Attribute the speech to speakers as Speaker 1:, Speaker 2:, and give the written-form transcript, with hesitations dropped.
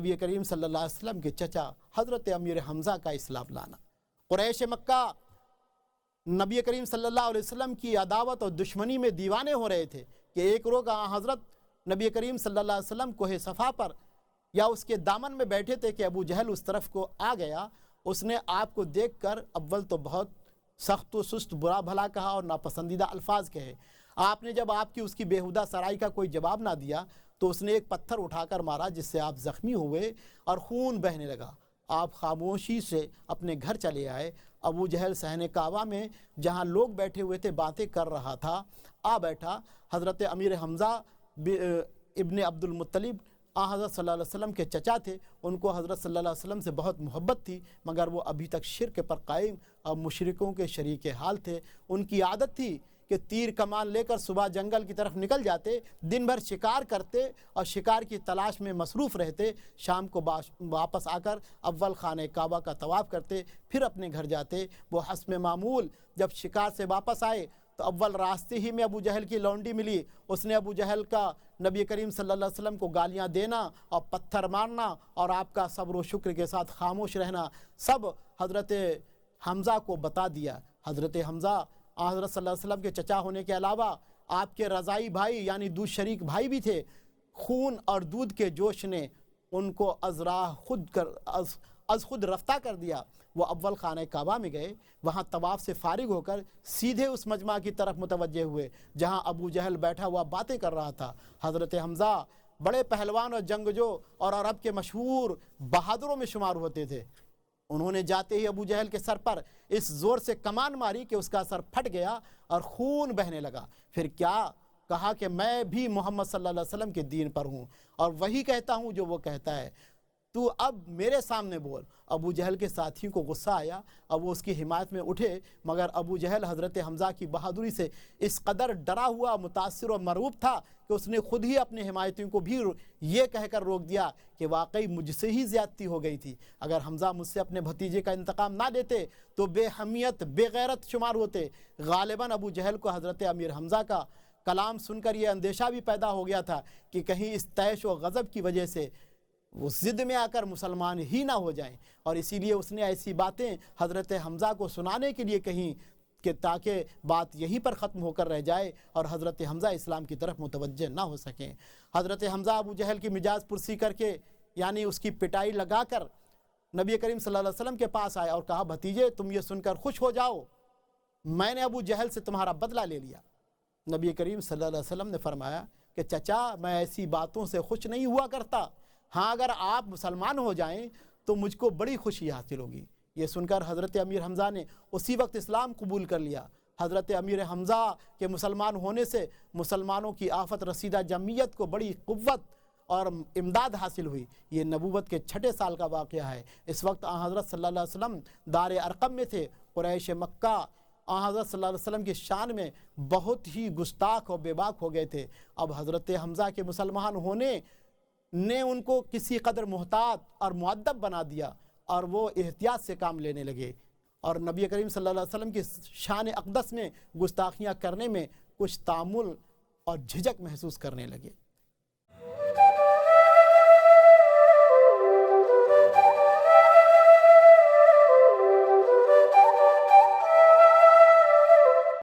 Speaker 1: نبی کریم صلی اللہ علیہ وسلم کے چچا حضرت امیر حمزہ کا اسلام لانا۔ قریش مکہ نبی کریم صلی اللہ علیہ وسلم کی عداوت اور دشمنی میں دیوانے ہو رہے تھے کہ ایک روز حضرت نبی کریم صلی اللہ علیہ وسلم کوہ صفا پر یا اس کے دامن میں بیٹھے تھے کہ ابو جہل اس طرف کو آ گیا۔ اس نے آپ کو دیکھ کر اول تو بہت سخت و سست برا بھلا کہا اور ناپسندیدہ الفاظ کہے۔ آپ نے جب آپ کی اس کی بیہودہ سرائی کا کوئی جواب نہ دیا تو اس نے ایک پتھر اٹھا کر مارا، جس سے آپ زخمی ہوئے اور خون بہنے لگا۔ آپ خاموشی سے اپنے گھر چلے آئے۔ ابو جہل صحن کعبہ میں جہاں لوگ بیٹھے ہوئے تھے باتیں کر رہا تھا، آ بیٹھا۔ حضرت امیر حمزہ ابن عبد المطلب حضرت صلی اللہ علیہ وسلم کے چچا تھے، ان کو حضرت صلی اللہ علیہ وسلم سے بہت محبت تھی، مگر وہ ابھی تک شرک پر قائم اور مشرکوں کے شریک حال تھے۔ ان کی عادت تھی کہ تیر کمان لے کر صبح جنگل کی طرف نکل جاتے، دن بھر شکار کرتے اور شکار کی تلاش میں مصروف رہتے، شام کو واپس آ کر اول خانہ کعبہ کا طواف کرتے، پھر اپنے گھر جاتے۔ وہ حسب معمول جب شکار سے واپس آئے تو اول راستے ہی میں ابو جہل کی لونڈی ملی۔ اس نے ابو جہل کا نبی کریم صلی اللہ علیہ وسلم کو گالیاں دینا اور پتھر مارنا اور آپ کا صبر و شکر کے ساتھ خاموش رہنا سب حضرت حمزہ کو بتا دیا۔ حضرت حمزہ حضرت صلی اللہ علیہ وسلم کے چچا ہونے کے علاوہ آپ کے رضائی بھائی یعنی دودھ شریک بھائی بھی تھے۔ خون اور دودھ کے جوش نے ان کو از خود رفتہ کر دیا۔ وہ اول خانہ کعبہ میں گئے، وہاں طواف سے فارغ ہو کر سیدھے اس مجمع کی طرف متوجہ ہوئے جہاں ابو جہل بیٹھا ہوا باتیں کر رہا تھا۔ حضرت حمزہ بڑے پہلوان اور جنگجو اور عرب کے مشہور بہادروں میں شمار ہوتے تھے۔ انہوں نے جاتے ہی ابو جہل کے سر پر اس زور سے کمان ماری کہ اس کا سر پھٹ گیا اور خون بہنے لگا۔ پھر کیا کہا کہ میں بھی محمد صلی اللہ علیہ وسلم کے دین پر ہوں اور وہی کہتا ہوں جو وہ کہتا ہے، تو اب میرے سامنے بول۔ ابو جہل کے ساتھیوں کو غصہ آیا اور وہ اس کی حمایت میں اٹھے، مگر ابو جہل حضرت حمزہ کی بہادری سے اس قدر ڈرا ہوا، متاثر اور مرعوب تھا کہ اس نے خود ہی اپنے حمایتیوں کو بھی یہ کہہ کر روک دیا کہ واقعی مجھ سے ہی زیادتی ہو گئی تھی۔ اگر حمزہ مجھ سے اپنے بھتیجے کا انتقام نہ دیتے تو بے حمیت بے غیرت شمار ہوتے۔ غالباً ابو جہل کو حضرت امیر حمزہ کا کلام سن کر یہ اندیشہ بھی پیدا ہو گیا تھا کہ کہیں اس طیش و غضب کی وجہ سے وہ ضد میں آ کر مسلمان ہی نہ ہو جائیں، اور اسی لیے اس نے ایسی باتیں حضرت حمزہ کو سنانے کے لیے کہیں کہ تاکہ بات یہیں پر ختم ہو کر رہ جائے اور حضرت حمزہ اسلام کی طرف متوجہ نہ ہو سکیں۔ حضرت حمزہ ابو جہل کی مجاز پرسی کر کے یعنی اس کی پٹائی لگا کر نبی کریم صلی اللہ علیہ وسلم کے پاس آئے اور کہا، بھتیجے تم یہ سن کر خوش ہو جاؤ، میں نے ابو جہل سے تمہارا بدلہ لے لیا۔ نبی کریم صلی اللہ علیہ وسلم نے فرمایا کہ چچا میں ایسی باتوں سے خوش نہیں ہوا کرتا، ہاں اگر آپ مسلمان ہو جائیں تو مجھ کو بڑی خوشی حاصل ہوگی۔ یہ سن کر حضرت امیر حمزہ نے اسی وقت اسلام قبول کر لیا۔ حضرت امیر حمزہ کے مسلمان ہونے سے مسلمانوں کی آفت رسیدہ جمعیت کو بڑی قوت اور امداد حاصل ہوئی۔ یہ نبوت کے 6 سال کا واقعہ ہے۔ اس وقت حضرت صلی اللہ علیہ وسلم دار ارقم میں تھے۔ قریش مکہ حضرت صلی اللہ علیہ وسلم کی شان میں بہت ہی گستاخ اور بے باک ہو گئے تھے۔ اب حضرت حمزہ کے مسلمان ہونے نے ان کو کسی قدر محتاط اور مؤدب بنا دیا اور وہ احتیاط سے کام لینے لگے اور نبی کریم صلی اللہ علیہ وسلم کی شان اقدس میں گستاخیاں کرنے میں کچھ تامل اور جھجک محسوس کرنے لگے۔